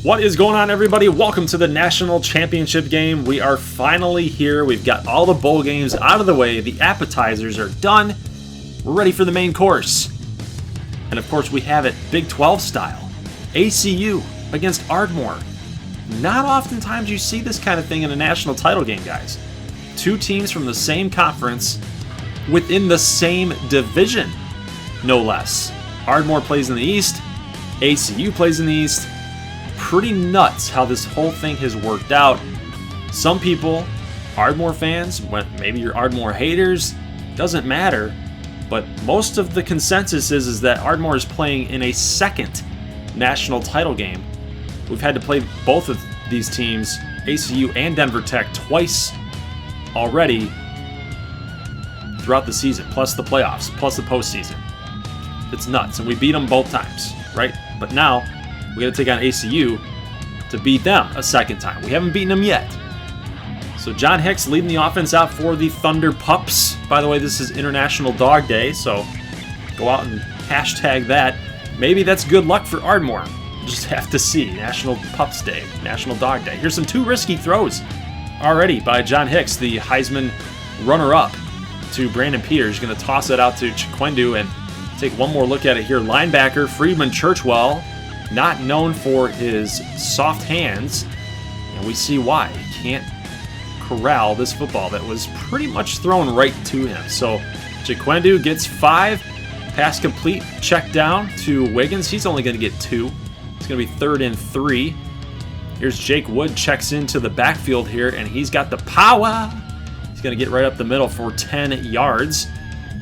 What is going on, everybody? Welcome to the National Championship game. We are finally here. We've got all the bowl games out of the way. The appetizers are done. We're ready for the main course. And of course, we have it Big 12 style. ACU against Ardmore. Not oftentimes you see this kind of thing in a national title game, guys. Two teams from the same conference within the same division, no less. Ardmore plays in the East. ACU plays in the East. Pretty nuts how this whole thing has worked out. Some people, Ardmore fans, maybe you're Ardmore haters, doesn't matter. But most of the consensus is that Ardmore is playing in a second national title game. We've had to play both of these teams, ACU and Denver Tech, twice already throughout the season, plus the playoffs, plus the postseason. It's nuts, and we beat them both times, right? But now we got to take on ACU to beat them a second time. We haven't beaten them yet. So John Hicks leading the offense out for the Thunder Pups. By the way, this is International Dog Day, so go out and hashtag that. Maybe that's good luck for Ardmore. We'll just have to see. National Pups Day, National Dog Day. Here's some two risky throws already by John Hicks, the Heisman runner-up, to Brandon Peters. Going to toss it out to Chiquendu and take one more look at it here. Linebacker Freeman Churchwell, not known for his soft hands, and we see why. He can't corral this football that was pretty much thrown right to him. So Chiquendu gets 5, pass complete, check down to Wiggins. He's only going to get 2. It's going to be 3rd and 3. Here's Jake Wood, checks into the backfield here, and he's got the power. He's going to get right up the middle for 10 yards.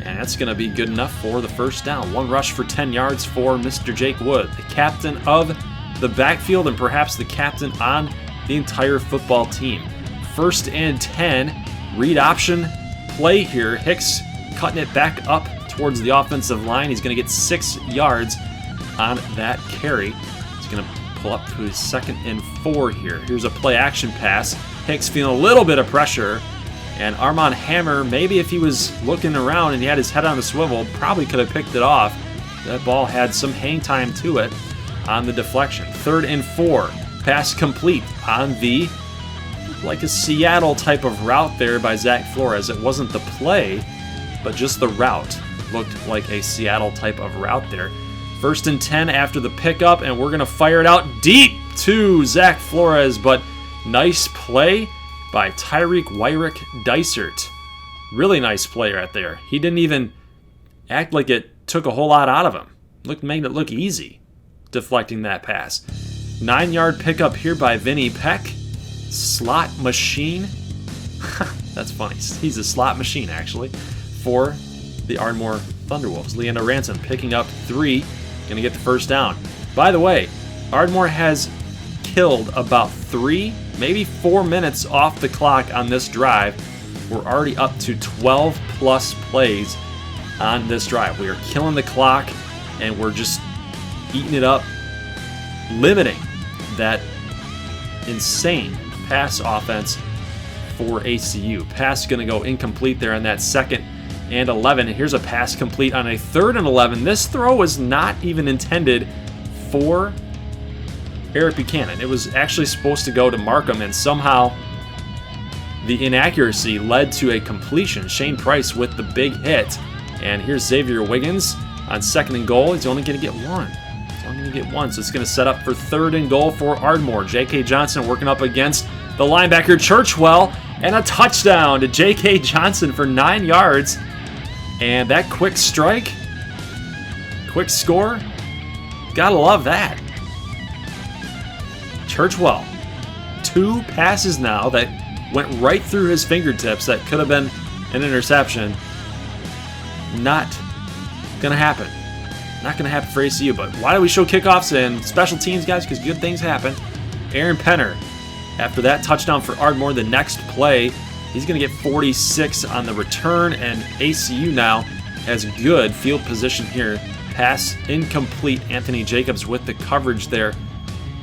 And that's going to be good enough for the first down. One rush for 10 yards for Mr. Jake Wood, the captain of the backfield and perhaps the captain on the entire football team. 1st and 10, read option play here. Hicks cutting it back up towards the offensive line. He's going to get 6 yards on that carry. He's going to pull up to his 2nd and 4 here. Here's a play action pass. Hicks feeling a little bit of pressure. And Armand Hammer, maybe if he was looking around and he had his head on the swivel, probably could have picked it off. That ball had some hang time to it on the deflection. 3rd and 4, pass complete on the, like a Seattle type of route there by Zach Flores. It wasn't the play, but just the route looked like a Seattle type of route there. 1st and 10 after the pickup, and we're going to fire it out deep to Zach Flores, but nice play by Tyreek Wyrick Dysert. Really nice play right there. He didn't even act like it took a whole lot out of him. Made it look easy, deflecting that pass. 9-yard pickup here by Vinny Peck. Slot machine. That's funny. He's a slot machine, actually, for the Ardmore Thunderwolves. Leandro Ransom picking up 3. Going to get the first down. By the way, Ardmore has killed about 3, maybe 4 minutes off the clock on this drive. We're already up to 12 plus plays on this drive. We are killing the clock, and we're just eating it up, limiting that insane pass offense for ACU. Pass going to go incomplete there on that 2nd and 11. And here's a pass complete on a 3rd and 11. This throw was not even intended for Eric Buchanan. It was actually supposed to go to Markham, and somehow the inaccuracy led to a completion. Shane Price with the big hit. And here's Xavier Wiggins on 2nd and goal. He's only going to get 1. So it's going to set up for 3rd and goal for Ardmore. J.K. Johnson working up against the linebacker Churchwell, and a touchdown to J.K. Johnson for 9 yards. And that quick strike, quick score, gotta love that. Churchwell, 2 passes now that went right through his fingertips that could have been an interception. Not going to happen. Not going to happen for ACU, but why do we show kickoffs and special teams, guys? Because good things happen. Aaron Penner, after that touchdown for Ardmore, the next play, he's going to get 46 on the return, and ACU now has good field position here. Pass incomplete. Anthony Jacobs with the coverage there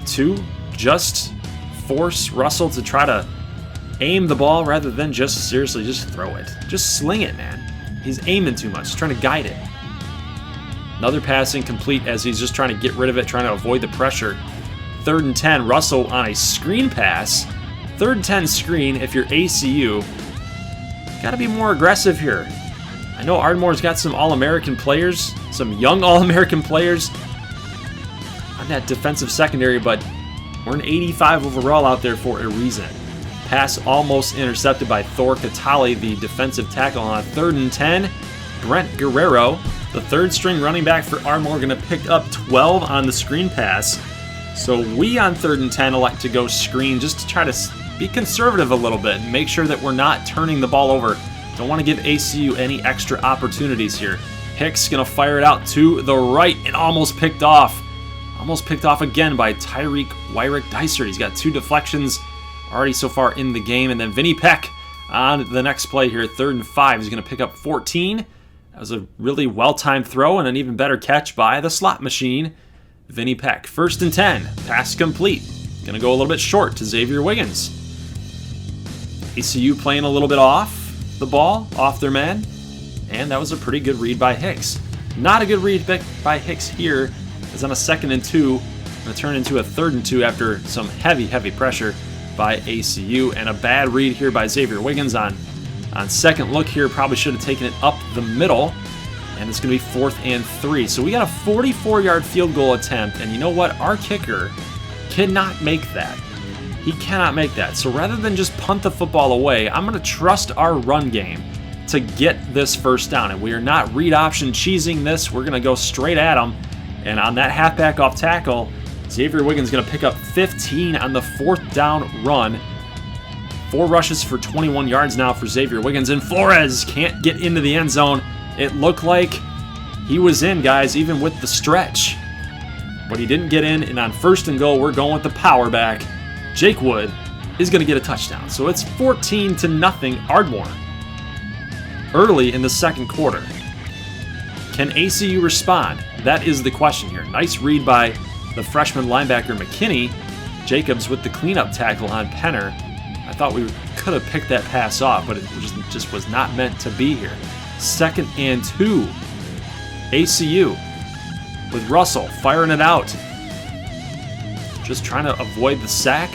to just force Russell to try to aim the ball rather than just seriously just throw it. Just sling it, man. He's aiming too much, trying to guide it. Another pass incomplete as he's just trying to get rid of it, trying to avoid the pressure. 3rd and 10. Russell on a screen pass. 3rd and 10 screen if you're ACU. Got to be more aggressive here. I know Ardmore's got some All-American players, some young All-American players on that defensive secondary, but we're an 85 overall out there for a reason. Pass almost intercepted by Thor Catali, the defensive tackle on 3rd and 10. Brent Guerrero, the 3rd string running back for Ardmore, going to pick up 12 on the screen pass. So we on 3rd and 10 elect to go screen just to try to be conservative a little bit and make sure that we're not turning the ball over. Don't want to give ACU any extra opportunities here. Hicks going to fire it out to the right and almost picked off. Almost picked off again by Tyreek Wyrick-Dicer. He's got 2 deflections already so far in the game. And then Vinny Peck on the next play here, 3rd and 5. He's going to pick up 14. That was a really well-timed throw and an even better catch by the slot machine, Vinny Peck. 1st and 10. Pass complete. Going to go a little bit short to Xavier Wiggins. ACU playing a little bit off the ball, off their man. And that was a pretty good read by Hicks. Not a good read by Hicks here. It's on a 2nd and 2. Going to turn into a 3rd and 2 after some heavy pressure by ACU. And a bad read here by Xavier Wiggins on second look here. Probably should have taken it up the middle. And it's going to be 4th and 3. So we got a 44-yard field goal attempt. And you know what? Our kicker cannot make that. He cannot make that. So rather than just punt the football away, I'm going to trust our run game to get this 1st down. And we are not read option cheesing this. We're going to go straight at him. And on that halfback off tackle, Xavier Wiggins is going to pick up 15 on the 4th down run. 4 rushes for 21 yards now for Xavier Wiggins. And Flores can't get into the end zone. It looked like he was in, guys, even with the stretch. But he didn't get in. And on 1st and goal, we're going with the power back. Jake Wood is going to get a touchdown. So it's 14-0 Ardmore. Early in the 2nd quarter. Can ACU respond? That is the question here. Nice read by the freshman linebacker McKinney. Jacobs with the cleanup tackle on Penner. I thought we could have picked that pass off, but it just was not meant to be here. 2nd and 2. ACU with Russell firing it out. Just trying to avoid the sack.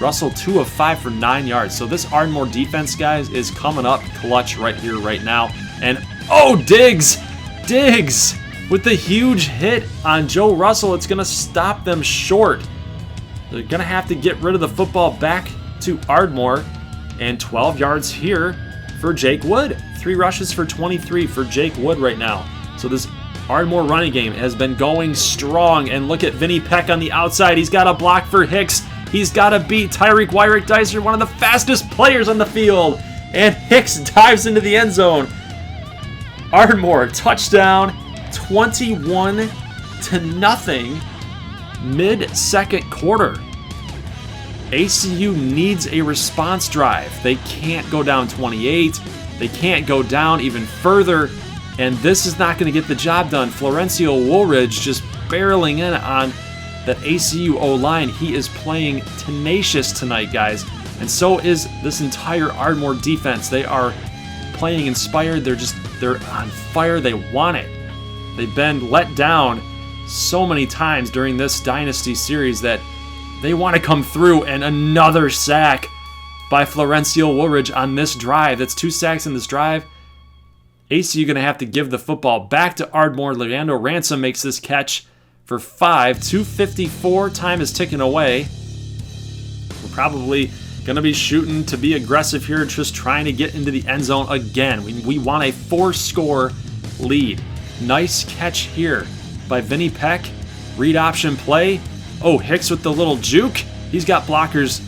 Russell 2 of 5 for 9 yards. So this Ardmore defense, guys, is coming up clutch right here, right now. And, oh, Diggs with the huge hit on Joe Russell. It's going to stop them short. They're going to have to get rid of the football back to Ardmore. And 12 yards here for Jake Wood. 3 rushes for 23 for Jake Wood right now. So this Ardmore running game has been going strong. And look at Vinny Peck on the outside. He's got a block for Hicks. He's got to beat Tyreek Wyrick-Dicer, one of the fastest players on the field. And Hicks dives into the end zone. Ardmore, touchdown, 21-0, mid-2nd quarter. ACU needs a response drive. They can't go down 28. They can't go down even further. And this is not going to get the job done. Florencio Woolridge just barreling in on that ACU O-line. He is playing tenacious tonight, guys. And so is this entire Ardmore defense. They are playing inspired. They're on fire. They want it. They've been let down so many times during this Dynasty series that they want to come through. And another sack by Florencio Woolridge on this drive. That's 2 sacks in this drive. ACU going to have to give the football back to Ardmore. Leandro Ransom makes this catch for 5. 2:54. Time is ticking away. We're probably going to be shooting to be aggressive here, just trying to get into the end zone again. We want a 4-score lead. Nice catch here by Vinny Peck. Read option play. Oh, Hicks with the little juke. He's got blockers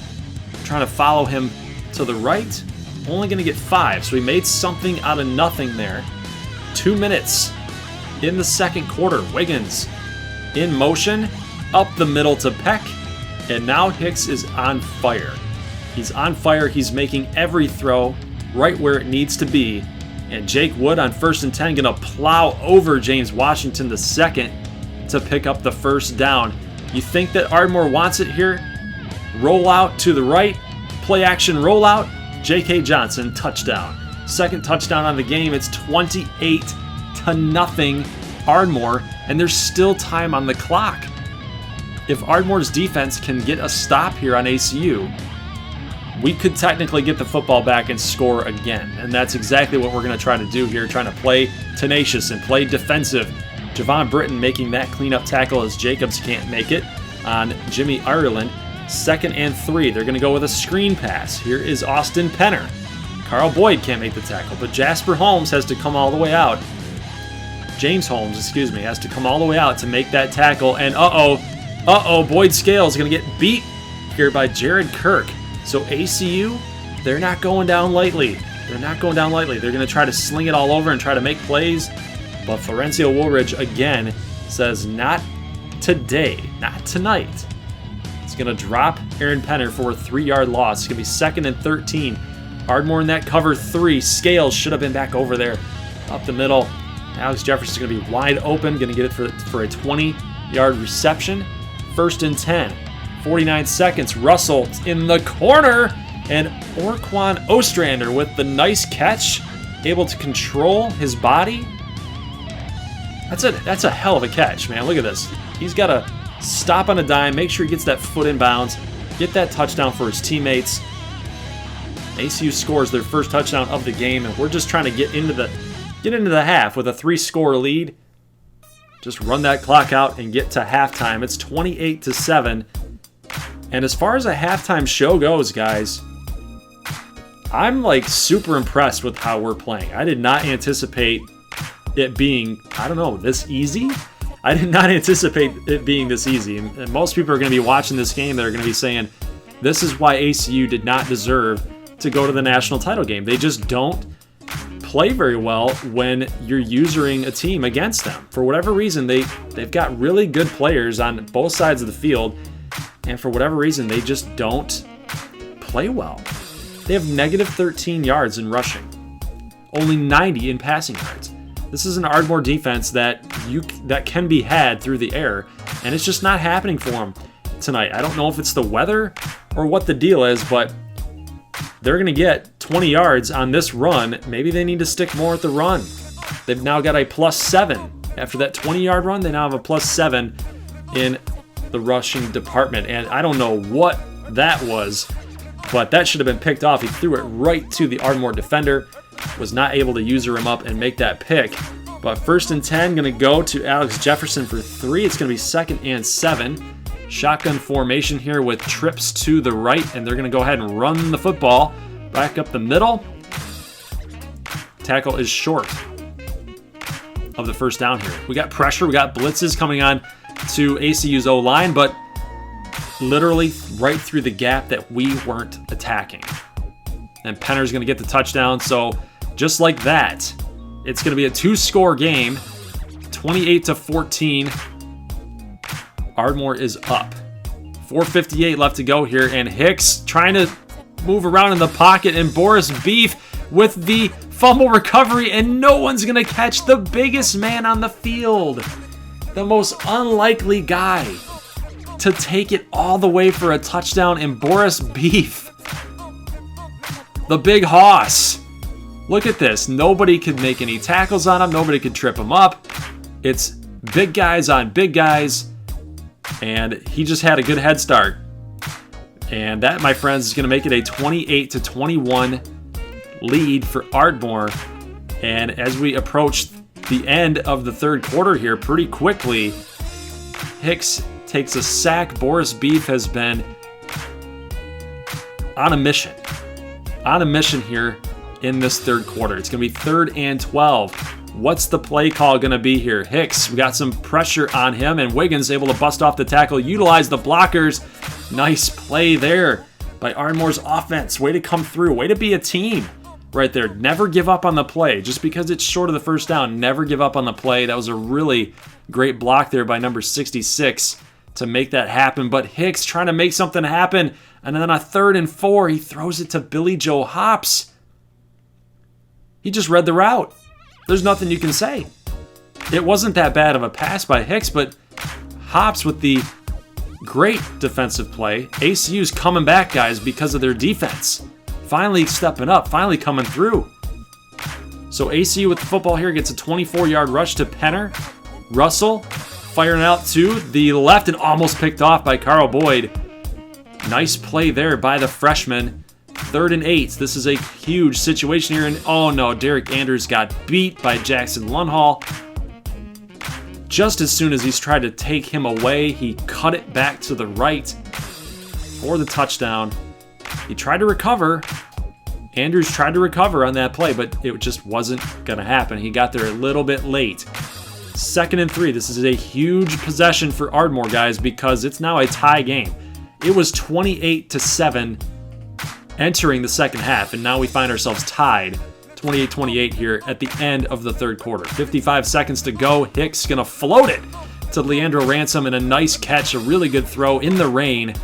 trying to follow him to the right. Only going to get 5, so he made something out of nothing there. 2 minutes in the 2nd quarter. Wiggins in motion, up the middle to Peck, and now Hicks is on fire. He's on fire. He's making every throw right where it needs to be. And Jake Wood on 1st and 10 going to plow over James Washington II to pick up the 1st down. You think that Ardmore wants it here? Roll out to the right. Play action rollout. J.K. Johnson, touchdown. 2nd touchdown on the game. It's 28-0 Ardmore, and there's still time on the clock. if Ardmore's defense can get a stop here on ACU, we could technically get the football back and score again. And that's exactly what we're going to try to do here, trying to play tenacious and play defensive. Javon Britton making that cleanup tackle as Jacobs can't make it on Jimmy Ireland. 2nd and 3. They're going to go with a screen pass. Here is Austin Penner. Carl Boyd can't make the tackle, but Jasper Holmes has to come all the way out. James Holmes, has to come all the way out to make that tackle. And Boyd Scales is going to get beat here by Jared Kirk. So ACU, they're not going down lightly. They're going to try to sling it all over and try to make plays. But Florencio Woolridge, again, says not today, not tonight. It's going to drop Aaron Penner for a 3-yard loss. It's going to be 2nd and 13. Ardmore in that cover 3. Scales should have been back over there up the middle. Alex Jefferson's going to be wide open, going to get it for a 20-yard reception. 1st and 10. 49 seconds. Russell in the corner. And Orquan Ostrander with the nice catch, able to control his body. That's a hell of a catch, man. Look at this. He's got to stop on a dime, make sure he gets that foot in bounds, get that touchdown for his teammates. ACU scores their first touchdown of the game, and we're just trying to get into the half with a 3-score lead. Just run that clock out and get to halftime. It's 28-7. And as far as a halftime show goes, guys, I'm like super impressed with how we're playing. I did not anticipate it being, this easy. I did not anticipate it being this easy. And most people are going to be watching this game that are going to be saying, this is why ACU did not deserve to go to the national title game. They just don't play very well when you're using a team against them. For whatever reason, they've got really good players on both sides of the field, and for whatever reason, they just don't play well. They have negative 13 yards in rushing, only 90 in passing yards. This is an Ardmore defense that can be had through the air, and it's just not happening for them tonight. I don't know if it's the weather or what the deal is, but they're going to get 20 yards on this run. Maybe they need to stick more at the run. They've now got a +7. After that 20-yard run, they now have a +7 in the rushing department, and I don't know what that was, but that should have been picked off. He threw it right to the Ardmore defender, was not able to user him up and make that pick. But 1st and 10, going to go to Alex Jefferson for 3. It's going to be 2nd and 7. Shotgun formation here with trips to the right, and they're going to go ahead and run the football back up the middle. Tackle is short of the first down here. We got pressure, we got blitzes coming on to ACU's O-line, but literally right through the gap that we weren't attacking. And Penner's going to get the touchdown, so just like that, it's going to be a 2-score game, 28-14. Ardmore is up. 4:58 left to go here, and Hicks trying to move around in the pocket, and Boris Beef with the fumble recovery, and no one's going to catch the biggest man on the field. The most unlikely guy to take it all the way for a touchdown, and Boris Beef. The big hoss. Look at this. Nobody could make any tackles on him. Nobody could trip him up. It's big guys on big guys. And he just had a good head start. And that, my friends, is going to make it a 28-21 lead for Ardmore. And as we approach the end of the third quarter here, pretty quickly, Hicks takes a sack. Boris Beef has been on a mission. On a mission here in this third quarter. It's going to be 3rd and 12. What's the play call going to be here? Hicks, we got some pressure on him, and Wiggins able to bust off the tackle, utilize the blockers. Nice play there by Ardmore's offense. Way to come through. Way to be a team right there. Never give up on the play. Just because it's short of the first down, never give up on the play. That was a really great block there by number 66 to make that happen. But Hicks trying to make something happen, and then on 3rd and 4, he throws it to Billy Joe Hops. He just read the route. There's nothing you can say. It wasn't that bad of a pass by Hicks, but Hops with the great defensive play. ACU's coming back, guys, because of their defense. Finally stepping up, finally coming through. So ACU with the football here gets a 24-yard rush to Penner. Russell Firing out to the left and almost picked off by Carl Boyd. Nice play there by the freshman. 3rd and 8. This is a huge situation here. And oh no, Derek Andrews got beat by Jackson Lunhall. Just as soon as he's tried to take him away, he cut it back to the right for the touchdown. He tried to recover. Andrews tried to recover on that play, but it just wasn't going to happen. He got there a little bit late. 2nd and 3. This is a huge possession for Ardmore, guys, because it's now a tie game. It was 28-7 entering the second half, and now we find ourselves tied 28-28 here at the end of the 3rd quarter. 55 seconds to go. Hicks going to float it to Leandro Ransom, and a nice catch, a really good throw in the rain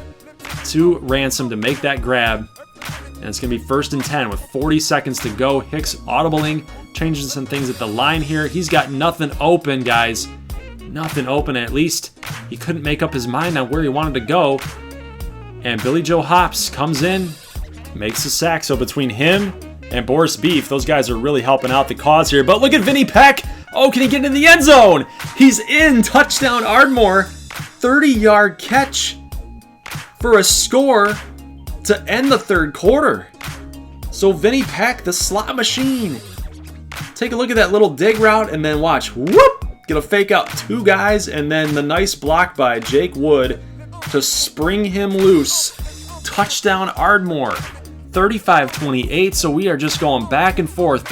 to Ransom to make that grab. And it's going to be 1st and 10 with 40 seconds to go. Hicks audibling, changing some things at the line here. He's got nothing open, guys. Nothing open. At least he couldn't make up his mind on where he wanted to go. And Billy Joe Hops comes in, makes a sack. So between him and Boris Beef, those guys are really helping out the cause here. But look at Vinny Peck. Oh, can he get into the end zone? He's in. Touchdown Ardmore. 30-yard catch for a score to end the 3rd quarter. So Vinny Peck, the slot machine. Take a look at that little dig route and then watch. Whoop! Gonna fake out 2 guys and then the nice block by Jake Wood to spring him loose. Touchdown Ardmore. 35-28. So we are just going back and forth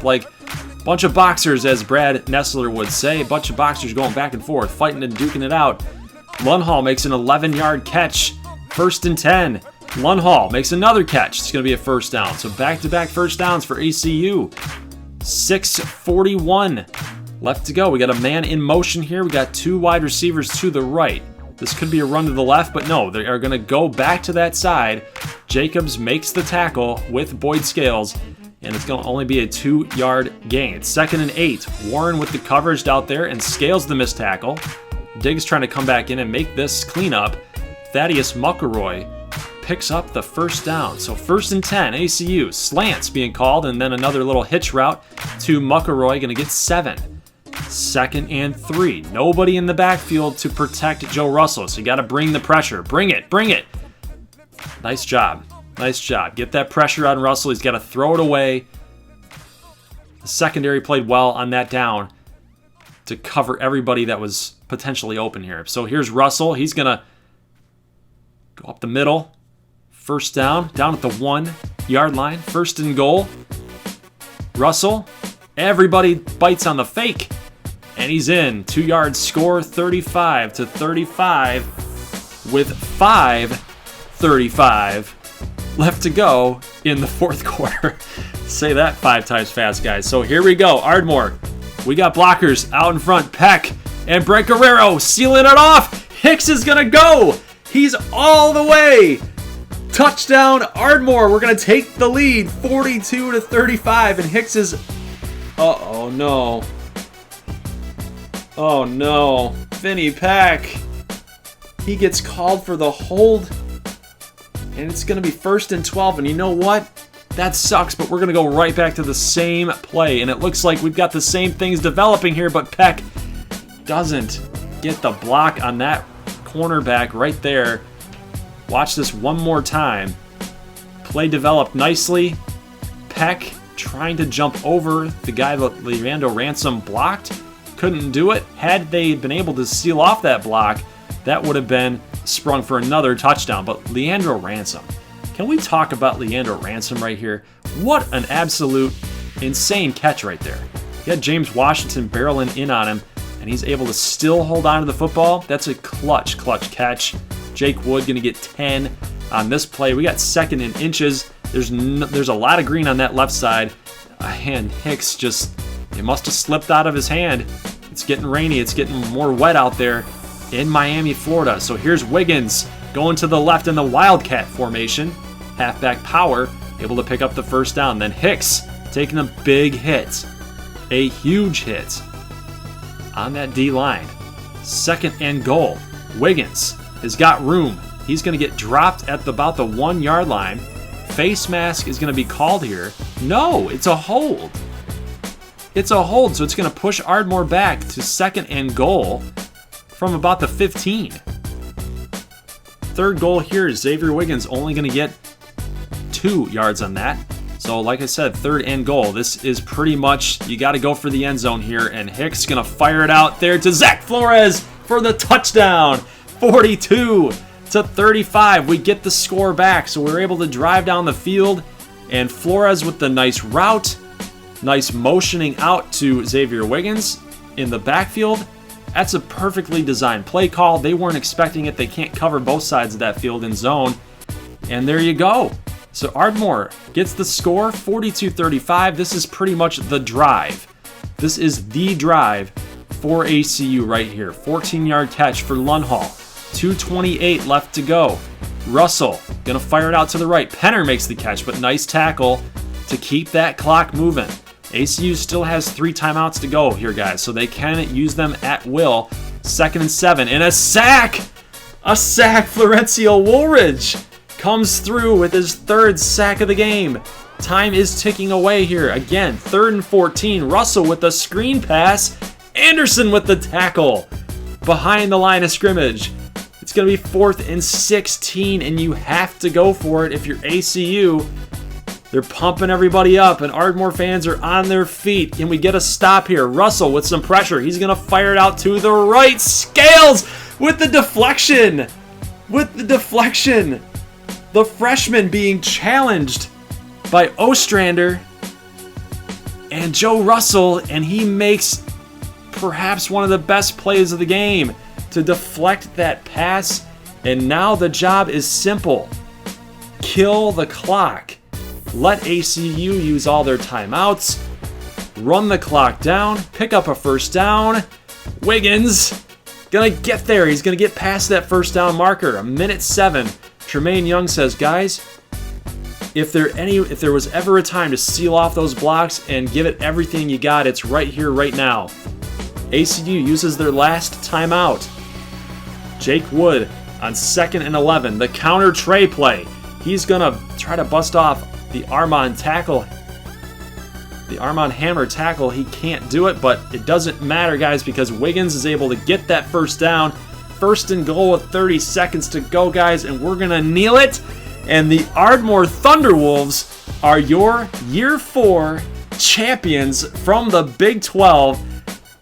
like a bunch of boxers, as Brad Nessler would say. A bunch of boxers going back and forth, fighting and duking it out. Lunhall makes an 11-yard catch. 1st and 10. Lunhall makes another catch. It's going to be a 1st down. So back-to-back 1st downs for ACU. 6:41 left to go. We got a man in motion here. We got 2 wide receivers to the right. This could be a run to the left, but no, they are going to go back to that side. Jacobs makes the tackle with Boyd Scales, and it's going to only be a 2-yard gain. It's 2nd and 8. Warren with the coverage out there, and Scales the missed tackle. Diggs trying to come back in and make this cleanup. Thaddeus Muckeroy picks up the 1st down. So 1st and 10, ACU. Slants being called, and then another little hitch route to Muckeroy, going to get 7. 2nd and 3. Nobody in the backfield to protect Joe Russell, so you got to bring the pressure. Bring it. Nice job. Get that pressure on Russell. He's got to throw it away. The secondary played well on that down to cover everybody that was potentially open here. So here's Russell. He's going to go up the middle. 1st down at the 1-yard line. 1st and goal. Russell. Everybody bites on the fake. And he's in. 2-yard score, 35-35 with 5:35 left to go in the 4th quarter. Say that 5 times fast, guys. So here we go. Ardmore. We got blockers out in front. Peck and Brett Guerrero sealing it off. Hicks is going to go. He's all the way. Touchdown Ardmore. We're going to take the lead 42-35, and Hicks is... Uh-oh, no. Oh, no. Vinny Peck. He gets called for the hold, and it's going to be 1st and 12, and you know what? That sucks, but we're going to go right back to the same play, and it looks like we've got the same things developing here, but Peck doesn't get the block on that cornerback right there. Watch this one more time. Play developed nicely. Peck trying to jump over the guy that Leandro Ransom blocked. Couldn't do it. Had they been able to seal off that block, that would have been sprung for another touchdown. But Leandro Ransom, can we talk about Leandro Ransom right here? What an absolute insane catch right there. He had James Washington barreling in on him, and he's able to still hold on to the football. That's a clutch catch. Jake Wood going to get 10 on this play. We got 2nd and inches. There's a lot of green on that left side. And Hicks just, it must have slipped out of his hand. It's getting rainy. It's getting more wet out there in Miami, Florida. So here's Wiggins going to the left in the Wildcat formation. Halfback power, able to pick up the 1st down. Then Hicks taking a big hit. A huge hit on that D-line. 2nd and goal. Wiggins has got room. He's going to get dropped at about the 1-yard line. Face mask is going to be called here. No, it's a hold. It's a hold, so it's going to push Ardmore back to 2nd and goal. from about the 15. Third goal here is Xavier Wiggins only going to get 2 yards on that. So like I said, third and goal. This is pretty much, you got to go for the end zone here. And Hicks going to fire it out there to Zach Flores for the touchdown. 42-35. We get the score back. So we're able to drive down the field. And Flores with the nice route. Nice motioning out to Xavier Wiggins in the backfield. That's a perfectly designed play call. They weren't expecting it. They can't cover both sides of that field in zone. And there you go. So Ardmore gets the score, 42-35. This is pretty much the drive. This is the drive for ACU right here. 14-yard catch for Lunhall. 2:28 left to go. Russell going to fire it out to the right. Penner makes the catch, but nice tackle to keep that clock moving. ACU still has 3 timeouts to go here, guys, so they can use them at will. 2nd and 7, and a sack! A sack! Florencio Woolridge comes through with his 3rd sack of the game. Time is ticking away here. Again, 3rd and 14. Russell with the screen pass. Anderson with the tackle behind the line of scrimmage. It's going to be 4th and 16, and you have to go for it if you're ACU. They're pumping everybody up, and Ardmore fans are on their feet. Can we get a stop here? Russell with some pressure. He's going to fire it out to the right. Scales with the deflection. The freshman being challenged by Ostrander and Joe Russell, and he makes perhaps one of the best plays of the game to deflect that pass. And now the job is simple. Kill the clock. Let ACU use all their timeouts. Run the clock down. Pick up a first down. Wiggins gonna get there. He's gonna get past that first down marker. 1:07. Tremaine Young says, guys, if there was ever a time to seal off those blocks and give it everything you got, it's right here, right now. ACU uses their last timeout. Jake Wood on 2nd and 11. The counter tray play. He's gonna try to bust off the Armand tackle. The Armand Hammer tackle. He can't do it, but it doesn't matter, guys, because Wiggins is able to get that first down. 1st and goal with 30 seconds to go, guys, and we're gonna kneel it. And the Ardmore Thunderwolves are your Year 4 champions from the Big 12.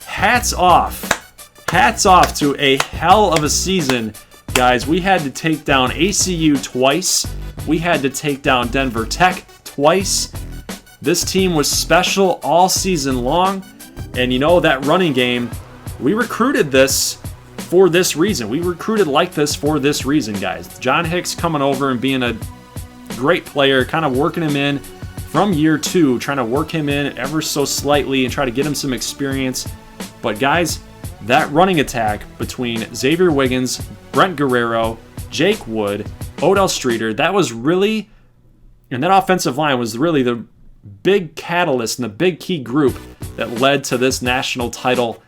Hats off. Hats off to a hell of a season, guys. We had to take down ACU twice. We had to take down Denver Tech twice. This team was special all season long. And you know, that running game, we recruited this for this reason. We recruited like this for this reason, guys. John Hicks coming over and being a great player, kind of working him in from year 2, trying to work him in ever so slightly and try to get him some experience. But guys, that running attack between Xavier Wiggins, Brent Guerrero, Jake Wood, Odell Streeter, that was really, and that offensive line was really the big catalyst and the big key group that led to this national title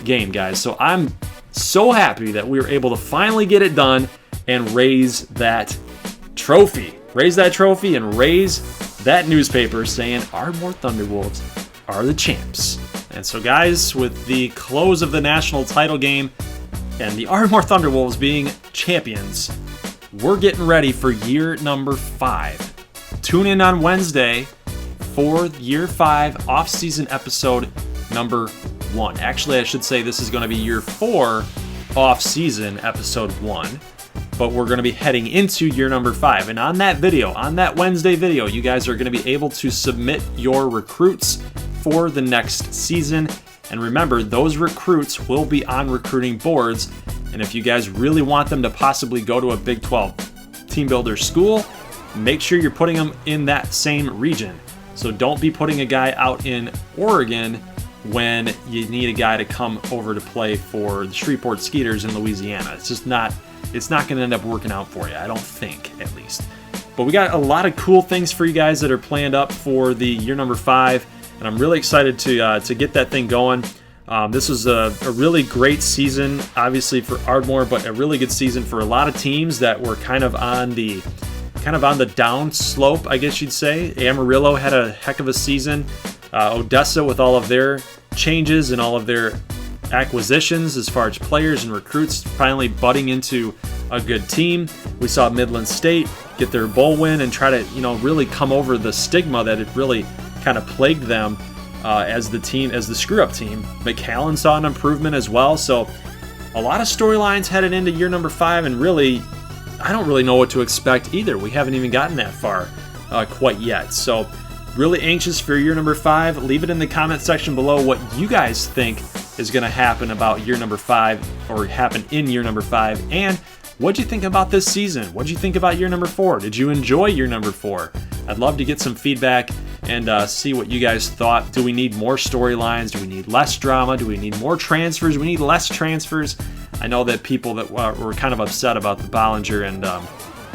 game, guys. So I'm so happy that we were able to finally get it done and raise that trophy. Raise that trophy and raise that newspaper saying Ardmore Thunderwolves are the champs. And so, guys, with the close of the national title game and the Ardmore Thunderwolves being champions, we're getting ready for year number 5. Tune in on Wednesday for year 5 off-season episode number 1. Actually, I should say this is going to be year 4 off-season episode 1. But we're going to be heading into year number 5. And on that video, on that Wednesday video, you guys are going to be able to submit your recruits for the next season. And remember, those recruits will be on recruiting boards. And if you guys really want them to possibly go to a Big 12 team builder school, make sure you're putting them in that same region. So don't be putting a guy out in Oregon when you need a guy to come over to play for the Shreveport Skeeters in Louisiana. It's just not, it's not going to end up working out for you, I don't think, at least. But we got a lot of cool things for you guys that are planned up for the year number 5, and I'm really excited to get that thing going. This was a really great season, obviously for Ardmore, but a really good season for a lot of teams that were kind of on the down slope, I guess you'd say. Amarillo had a heck of a season. Odessa with all of their changes and all of their acquisitions as far as players and recruits finally budding into a good team. We saw Midland State get their bowl win and try to, really come over the stigma that had really kind of plagued them as the screw-up team. McAllen saw an improvement as well. So a lot of storylines headed into year number 5, and really, I don't really know what to expect either. We haven't even gotten that far quite yet. So really anxious for year number 5. Leave it in the comment section below what you guys think is going to happen about year number 5 or happen in year number 5. And what'd you think about this season? What'd you think about year number 4? Did you enjoy year number 4? I'd love to get some feedback and see what you guys thought. Do we need more storylines? Do we need less drama? Do we need more transfers? Do we need less transfers? I know that people that were kind of upset about the Bollinger and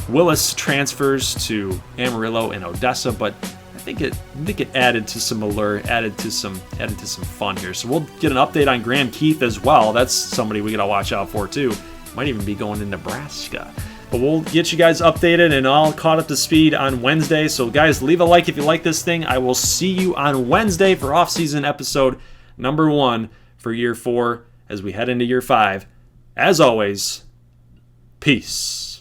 Willis transfers to Amarillo and Odessa, but I think it added to some allure, added to some fun here. So we'll get an update on Graham Keith as well. That's somebody we gotta watch out for too. Might even be going to Nebraska. But we'll get you guys updated and all caught up to speed on Wednesday. So guys, leave a like if you like this thing. I will see you on Wednesday for off-season episode number 1 for year 4 as we head into year 5. As always, peace.